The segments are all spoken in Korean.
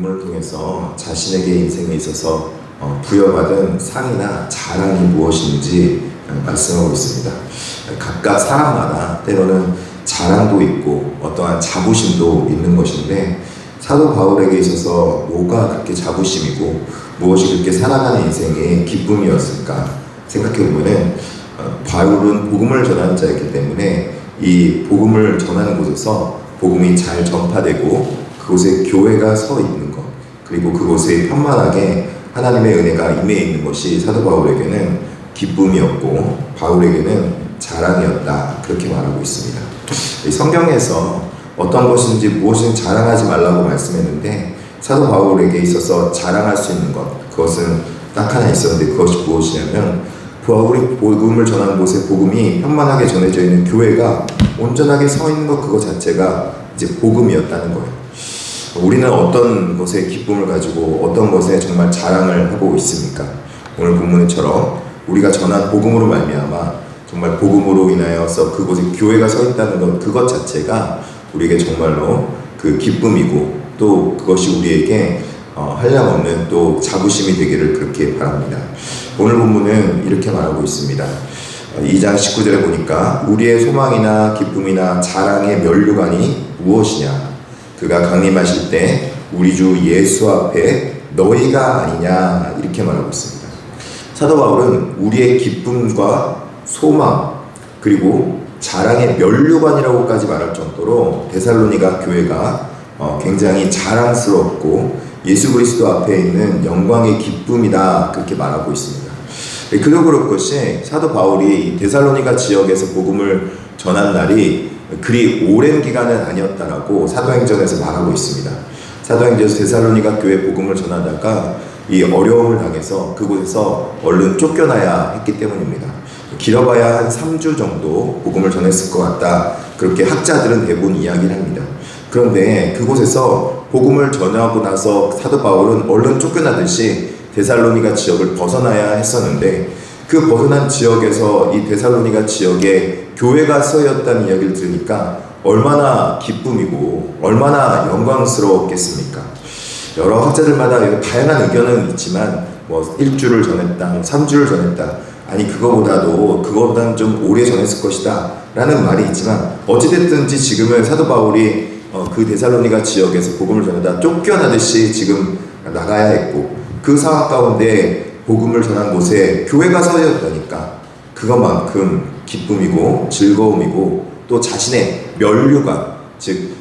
본문을 통해서 자신에게 인생에 있어서 부여받은 상이나 자랑이 무엇인지 말씀하고 있습니다. 각각 사람마다 때로는 자랑도 있고 어떠한 자부심도 있는 것인데, 사도 바울에게 있어서 뭐가 그렇게 자부심이고 무엇이 그렇게 살아가는 인생의 기쁨이었을까 생각해보면, 바울은 복음을 전하는 자였기 때문에 이 복음을 전하는 곳에서 복음이 잘 전파되고 그곳에 교회가 서 있는 것, 그리고 그곳에 편만하게 하나님의 은혜가 임해 있는 것이 사도 바울에게는 기쁨이었고 바울에게는 자랑이었다, 그렇게 말하고 있습니다. 성경에서 어떤 것인지 무엇인지 자랑하지 말라고 말씀했는데, 사도 바울에게 있어서 자랑할 수 있는 것, 그것은 딱 하나 있었는데 그것이 무엇이냐면, 바울이 복음을 전하는 곳에 복음이 편만하게 전해져 있는 교회가 온전하게 서 있는 것, 그것 자체가 이제 복음이었다는 거예요. 우리는 어떤 것에 기쁨을 가지고 어떤 것에 정말 자랑을 하고 있습니까? 오늘 본문처럼 우리가 전한 복음으로 말미암아 정말 복음으로 인하여서 그곳에 교회가 서 있다는 것, 그것 자체가 우리에게 정말로 그 기쁨이고, 또 그것이 우리에게 한량없는 또 자부심이 되기를 그렇게 바랍니다. 오늘 본문은 이렇게 말하고 있습니다. 2장 19절에 보니까 우리의 소망이나 기쁨이나 자랑의 면류관이 무엇이냐? 그가 강림하실 때 우리 주 예수 앞에 너희가 아니냐, 이렇게 말하고 있습니다. 사도 바울은 우리의 기쁨과 소망 그리고 자랑의 면류관이라고까지 말할 정도로 데살로니가 교회가 굉장히 자랑스럽고 예수 그리스도 앞에 있는 영광의 기쁨이다, 그렇게 말하고 있습니다. 그도 그럴 것이, 사도 바울이 데살로니가 지역에서 복음을 전한 날이 그리 오랜 기간은 아니었다라고 사도행전에서 말하고 있습니다. 사도행전에서 데살로니가 교회 복음을 전하다가 이 어려움을 당해서 그곳에서 얼른 쫓겨나야 했기 때문입니다. 길어봐야 한 3주 정도 복음을 전했을 것 같다, 그렇게 학자들은 대부분 이야기를 합니다. 그런데 그곳에서 복음을 전하고 나서 사도 바울은 얼른 쫓겨나듯이 데살로니가 지역을 벗어나야 했었는데, 그 벗어난 지역에서 이 데살로니가 지역에 교회가 서였다는 이야기를 들으니까 얼마나 기쁨이고 얼마나 영광스러웠겠습니까? 여러 학자들마다 다양한 의견은 있지만, 뭐 1주를 전했다, 3주를 전했다, 아니 그거보다는 좀 오래 전했을 것이다 라는 말이 있지만, 어찌됐든지 지금은 사도 바울이 그 데살로니가 지역에서 복음을 전하다 쫓겨나듯이 지금 나가야 했고, 그 상황 가운데 복음을 전한 곳에 교회가 서였다니까 그것만큼 기쁨이고 즐거움이고, 또 자신의 면류관, 즉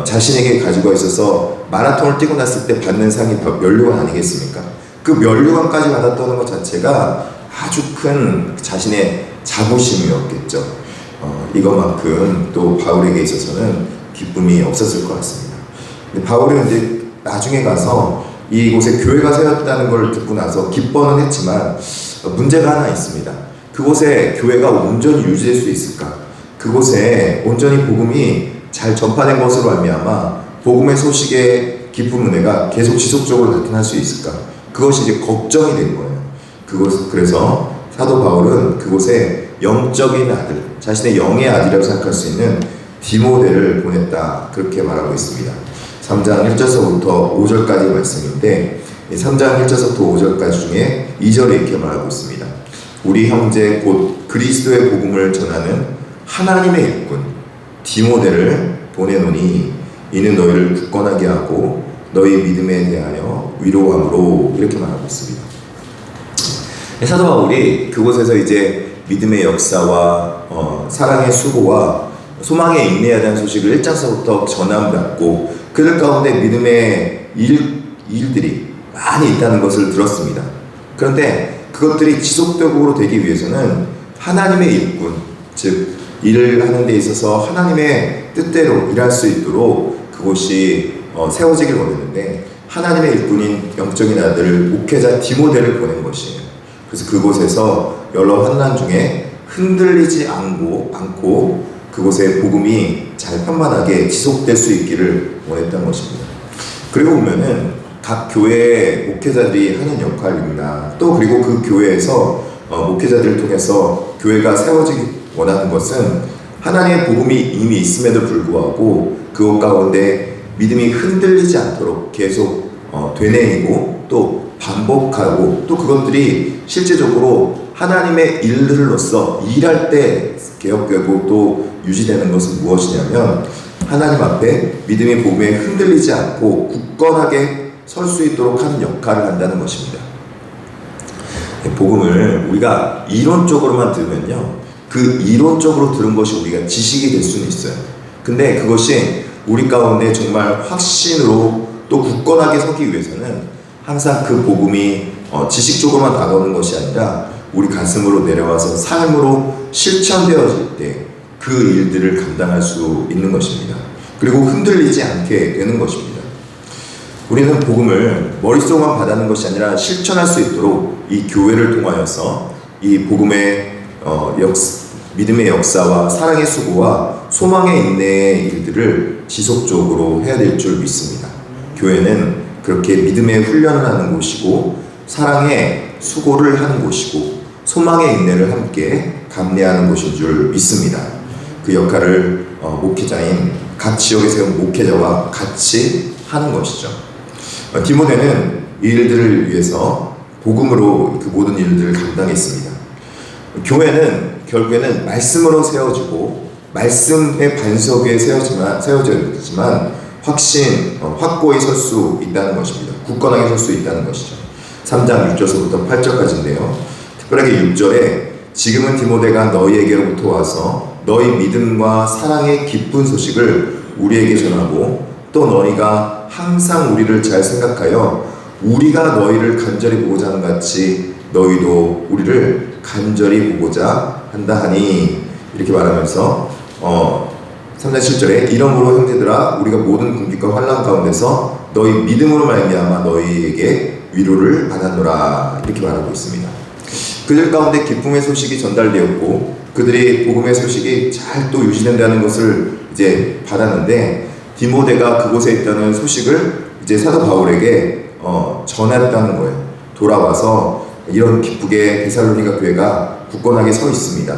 자신에게 가지고 있어서 마라톤을 뛰고 났을 때 받는 상이 면류관 아니겠습니까? 그 면류관까지 받았다는 것 자체가 아주 큰 자신의 자부심이었겠죠. 이것만큼 또 바울에게 있어서는 기쁨이 없었을 것 같습니다. 근데 바울은 이제 나중에 가서 이곳에 교회가 세웠다는 걸 듣고 나서 기뻐는 했지만 문제가 하나 있습니다. 그곳에 교회가 온전히 유지될 수 있을까? 그곳에 온전히 복음이 잘 전파된 것으로 말미암아 복음의 소식의 기쁨 은혜가 계속 지속적으로 나타날 수 있을까? 그것이 이제 걱정이 된 거예요. 그래서 사도 바울은 그곳에 영적인 아들, 자신의 영의 아들이라고 생각할 수 있는 디모데를 보냈다, 그렇게 말하고 있습니다. 3장 1절서부터 5절까지 말씀인데, 3장 1절서부터 5절까지 중에 2절에 이렇게 말하고 있습니다. 우리 형제 곧 그리스도의 복음을 전하는 하나님의 일꾼 디모데를 보내노니 이는 너희를 굳건하게 하고 너희 믿음에 대하여 위로함으로, 이렇게 말하고 있습니다. 사도 바울이 그곳에서 이제 믿음의 역사와 사랑의 수고와 소망의 인내에 대한 소식을 1장서부터 전함받고 그들 가운데 믿음의 일들이 많이 있다는 것을 들었습니다. 그런데 그것들이 지속적으로 되기 위해서는 하나님의 일꾼, 즉 일을 하는 데 있어서 하나님의 뜻대로 일할 수 있도록 그곳이 세워지길 원했는데, 하나님의 일꾼인 영적인 아들 목회자 디모데를 보낸 것이에요. 그래서 그곳에서 여러 환난 중에 흔들리지 않고 그곳에 복음이 잘 편만하게 지속될 수 있기를 원했던 것입니다. 그리고 보면은 각 교회의 목회자들이 하는 역할입니다. 또 그리고 그 교회에서 목회자들을 통해서 교회가 세워지기 원하는 것은 하나님의 복음이 이미 있음에도 불구하고 그것 가운데 믿음이 흔들리지 않도록 계속 되뇌이고 또 반복하고, 또 그것들이 실제적으로 하나님의 일들로서 일할 때 개혁되고 또 유지되는 것은 무엇이냐면, 하나님 앞에 믿음의 복음에 흔들리지 않고 굳건하게 설 수 있도록 하는 역할을 한다는 것입니다. 복음을 우리가 이론적으로만 들으면요, 그 이론적으로 들은 것이 우리가 지식이 될 수는 있어요. 근데 그것이 우리 가운데 정말 확신으로 또 굳건하게 서기 위해서는 항상 그 복음이 지식적으로만 다가오는 것이 아니라 우리 가슴으로 내려와서 삶으로 실천되어질 때 그 일들을 감당할 수 있는 것입니다. 그리고 흔들리지 않게 되는 것입니다. 우리는 복음을 머릿속만 받아는 것이 아니라 실천할 수 있도록 이 교회를 통하여서 이 복음의 믿음의 역사와 사랑의 수고와 소망의 인내의 일들을 지속적으로 해야 될 줄 믿습니다. 교회는 그렇게 믿음의 훈련을 하는 곳이고, 사랑의 수고를 하는 곳이고, 소망의 인내를 함께 감내하는 곳인 줄 믿습니다. 그 역할을 목회자인 각 지역에 세운 목회자와 같이 하는 것이죠. 디모데는 이 일들을 위해서 복음으로 그 모든 일들을 감당했습니다. 교회는 결국에는 말씀으로 세워지고 말씀의 반석 위에 세워졌지만 확고히 설 수 있다는 것입니다. 굳건하게 설 수 있다는 것이죠. 3장 6절서부터 8절까지인데요. 특별하게 6절에 지금은 디모데가 너희에게로부터 와서 너희 믿음과 사랑의 기쁜 소식을 우리에게 전하고, 또 너희가 항상 우리를 잘 생각하여 우리가 너희를 간절히 보고자 하는 같이 너희도 우리를 간절히 보고자 한다 하니, 이렇게 말하면서 3장 7절에 이러므로 형제들아 우리가 모든 궁핍과 환난 가운데서 너희 믿음으로 말미암아 너희에게 위로를 받았노라, 이렇게 말하고 있습니다. 그들 가운데 기쁨의 소식이 전달되었고 그들이 복음의 소식이 잘 또 유지된다는 것을 이제 받았는데, 디모데가 그곳에 있다는 소식을 이제 사도 바울에게 전했다는 거예요. 돌아와서 이런 기쁘게 데살로니가 교회가 굳건하게 서 있습니다.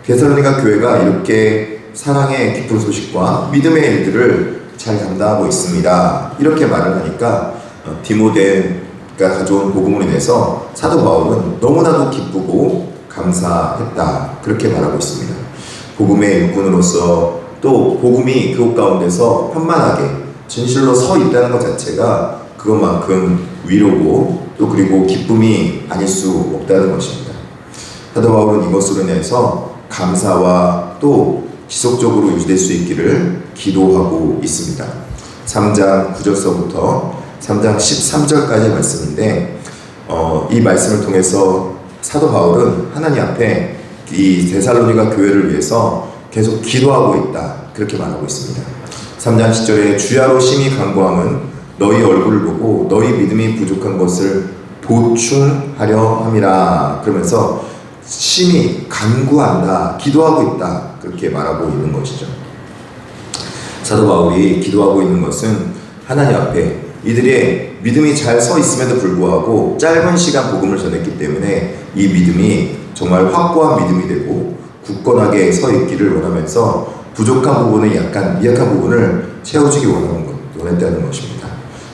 데살로니가 교회가 이렇게 사랑의 기쁜 소식과 믿음의 일들을 잘 감당하고 있습니다. 이렇게 말을 하니까 디모데가 가져온 복음으로 인해서 사도 바울은 너무나도 기쁘고 감사했다, 그렇게 말하고 있습니다. 복음의 일꾼으로서 또 복음이 그곳 가운데서 편만하게 진실로 서 있다는 것 자체가 그것만큼 위로고 또 그리고 기쁨이 아닐 수 없다는 것입니다. 사도 바울은 이것으로 인해서 감사와 또 지속적으로 유지될 수 있기를 기도하고 있습니다. 3장 9절서부터 3장 13절까지의 말씀인데, 이 말씀을 통해서 사도 바울은 하나님 앞에 이 데살로니가 교회를 위해서 계속 기도하고 있다, 그렇게 말하고 있습니다. 3장 10절에 주야로 심히 간구함은 너희 얼굴을 보고 너희 믿음이 부족한 것을 보충하려 함이라, 그러면서 심히 간구한다, 기도하고 있다, 그렇게 말하고 있는 것이죠. 사도 바울이 기도하고 있는 것은 하나님 앞에 이들의 믿음이 잘 서 있음에도 불구하고 짧은 시간 복음을 전했기 때문에 이 믿음이 정말 확고한 믿음이 되고 굳건하게 서 있기를 원하면서 부족한 부분을, 약간 미약한 부분을 채워주기 원했다는 것입니다.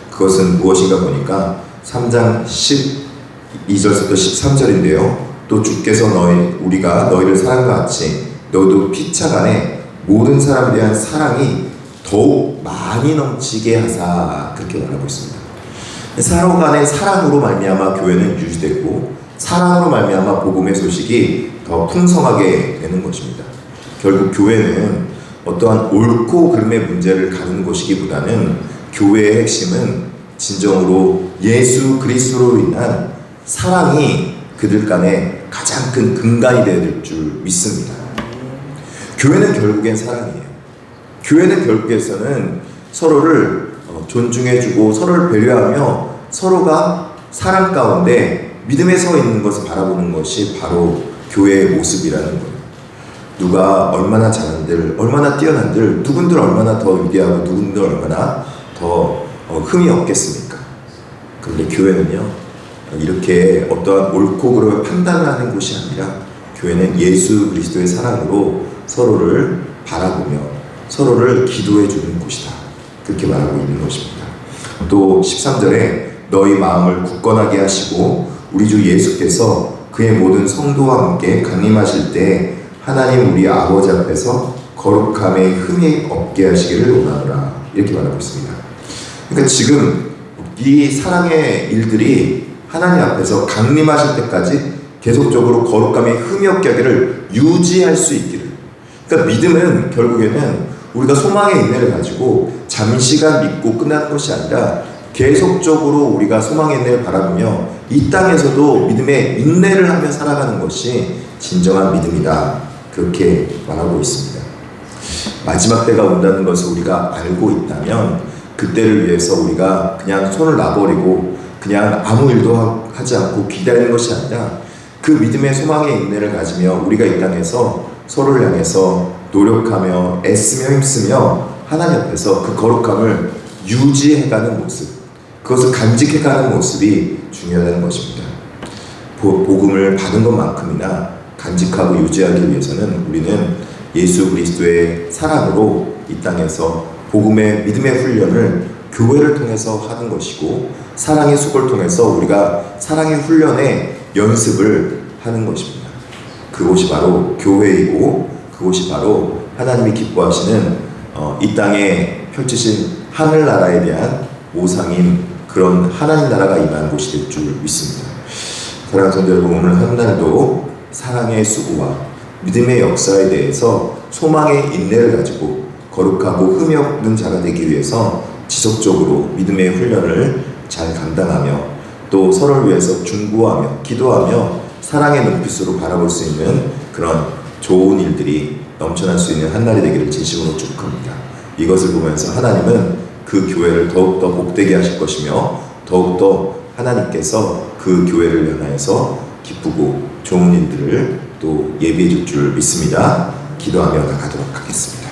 그것은 무엇인가 보니까 3장 12절부터 13절인데요. 또 주께서 우리가 너희를 사랑과 같이 너희도 피차간에 모든 사람에 대한 사랑이 더욱 많이 넘치게 하사, 그렇게 말하고 있습니다. 서로 간의 사랑으로 말미암아 교회는 유지되고 사랑으로 말미암아 복음의 소식이 더 풍성하게 되는 것입니다. 결국 교회는 어떠한 옳고 그름의 문제를 가르는 것이기보다는 교회의 핵심은 진정으로 예수 그리스도로 인한 사랑이 그들 간에 가장 큰 근간이 되어야 될 줄 믿습니다. 교회는 결국엔 사랑이에요. 교회는 결국에서는 서로를 존중해주고 서로를 배려하며 서로가 사랑 가운데 믿음에 서 있는 것을 바라보는 것이 바로 교회의 모습이라는 거예요. 누가 얼마나 잘한들, 얼마나 뛰어난들, 누군들 얼마나 더 위대하고 누군들 얼마나 더 흠이 없겠습니까? 그런데 교회는요, 이렇게 어떠한 옳고 그름을 판단하는 곳이 아니라 교회는 예수 그리스도의 사랑으로 서로를 바라보며 서로를 기도해 주는 곳이다. 그렇게 말하고 있는 것입니다. 또 13절에 너희 마음을 굳건하게 하시고 우리 주 예수께서 그의 모든 성도와 함께 강림하실 때 하나님 우리 아버지 앞에서 거룩함에 흠이 없게 하시기를 원하노라. 이렇게 말하고 있습니다. 그러니까 지금 이 사랑의 일들이 하나님 앞에서 강림하실 때까지 계속적으로 거룩함에 흠이 없게 하기를 유지할 수 있기를. 그러니까 믿음은 결국에는 우리가 소망의 인내를 가지고 잠시간 믿고 끝나는 것이 아니라 계속적으로 우리가 소망의 인내를 바라보며 이 땅에서도 믿음의 인내를 하며 살아가는 것이 진정한 믿음이다. 그렇게 말하고 있습니다. 마지막 때가 온다는 것을 우리가 알고 있다면 그때를 위해서 우리가 그냥 손을 놔버리고 그냥 아무 일도 하지 않고 기다리는 것이 아니라 그 믿음의 소망의 인내를 가지며 우리가 이 땅에서 서로를 향해서 노력하며 애쓰며 힘쓰며 하나님 앞에서 그 거룩함을 유지해가는 모습, 그것을 간직해가는 모습이 중요하다는 것입니다. 복음을 받은 것만큼이나 간직하고 유지하기 위해서는 우리는 예수 그리스도의 사랑으로 이 땅에서 복음의 믿음의 훈련을 교회를 통해서 하는 것이고 사랑의 수고를 통해서 우리가 사랑의 훈련의 연습을 하는 것입니다. 그곳이 바로 교회이고 그곳이 바로 하나님이 기뻐하시는 이 땅에 펼치신 하늘나라에 대한 모상인 그런 하나님 나라가 임한 곳이 될 줄 믿습니다. 사랑하는 성도 여러분, 오늘 한 날도 사랑의 수고와 믿음의 역사에 대해서 소망의 인내를 가지고 거룩하고 흠이 없는 자가 되기 위해서 지속적으로 믿음의 훈련을 잘 감당하며 또 서로를 위해서 중보하며 기도하며 사랑의 눈빛으로 바라볼 수 있는 그런 좋은 일들이 넘쳐날 수 있는 한 날이 되기를 진심으로 축복합니다. 이것을 보면서 하나님은 그 교회를 더욱더 복되게 하실 것이며 더욱더 하나님께서 그 교회를 향하여서 기쁘고 좋은 일들을 또 예비해 줄 줄 믿습니다. 기도하며 나가도록 하겠습니다.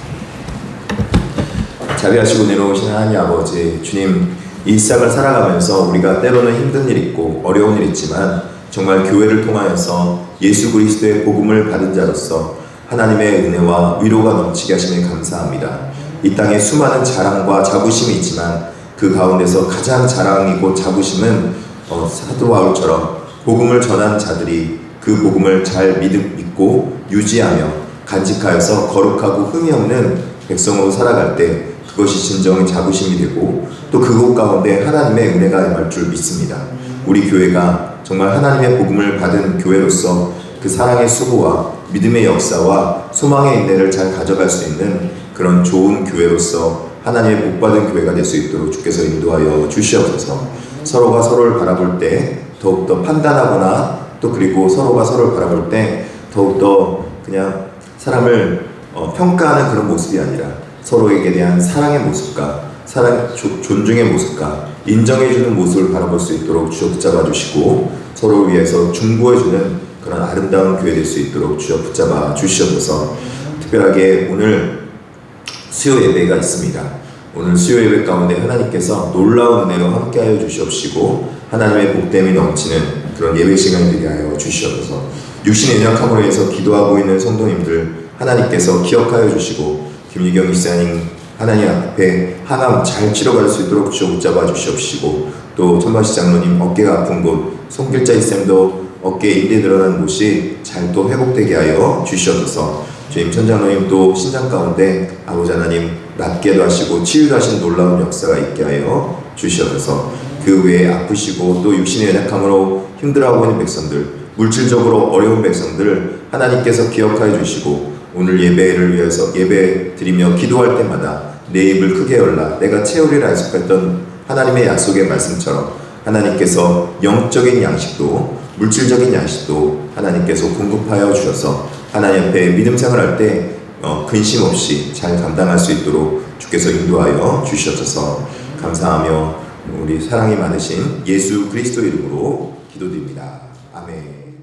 자비하시고 내려오신 하나님 아버지, 주님, 이 일상을 살아가면서 우리가 때로는 힘든 일 있고 어려운 일 있지만 정말 교회를 통하여서 예수 그리스도의 복음을 받은 자로서 하나님의 은혜와 위로가 넘치게 하심에 감사합니다. 이 땅에 수많은 자랑과 자부심이 있지만 그 가운데서 가장 자랑이고 자부심은 사도 바울처럼 복음을 전한 자들이 그 복음을 잘 믿고 유지하며 간직하여서 거룩하고 흠이 없는 백성으로 살아갈 때 그것이 진정한 자부심이 되고 또 그곳 가운데 하나님의 은혜가 임할 줄 믿습니다. 우리 교회가 정말 하나님의 복음을 받은 교회로서 그 사랑의 수고와 믿음의 역사와 소망의 인내를 잘 가져갈 수 있는 그런 좋은 교회로서 하나님의 복받은 교회가 될 수 있도록 주께서 인도하여 주시옵소서. 서로가 서로를 바라볼 때 더욱더 판단하거나 또 그리고 서로가 서로를 바라볼 때 더욱더 그냥 사람을 평가하는 그런 모습이 아니라 서로에게 대한 사랑의 모습과 존중의 모습과 인정해주는 모습을 바라볼 수 있도록 주여 붙잡아 주시고 서로를 위해서 중보해주는 그런 아름다운 교회 될 수 있도록 주여 붙잡아 주시옵소서. 특별하게 오늘 수요 예배가 있습니다. 오늘 수요 예배 가운데 하나님께서 놀라운 은혜로 함께하여 주시옵시고 하나님의 복됨이 넘치는 그런 예배 시간이 되게 하여 주시옵소서. 육신의 연약함으로 해서 기도하고 있는 성도님들 하나님께서 기억하여 주시고 김유경 이사님 하나님 앞에 항암 잘 치료받을 수 있도록 주여 붙잡아 주시옵시고 또 천마시 장로님 어깨가 아픈 곳 송길자 이쌤도 어깨에 인대 늘어난 곳이 잘 또 회복되게 하여 주시옵소서. 주님 천장로님 또 신장 가운데 아버지 하나님 낫게도 하시고 치유도 하시는 놀라운 역사가 있게 하여 주시옵소서. 그 외에 아프시고 또 육신의 연약함으로 힘들어하고 있는 백성들 물질적으로 어려운 백성들 하나님께서 기억하여 주시고 오늘 예배를 위해서 예배 드리며 기도할 때마다 내 입을 크게 열라 내가 채우리라 약속했던 하나님의 약속의 말씀처럼 하나님께서 영적인 양식도 물질적인 양식도 하나님께서 공급하여 주셔서 하나님 앞에 믿음 생활할 때 근심 없이 잘 감당할 수 있도록 주께서 인도하여 주셔서 감사하며 우리 사랑이 많으신 예수 그리스도 이름으로 기도드립니다. 아멘.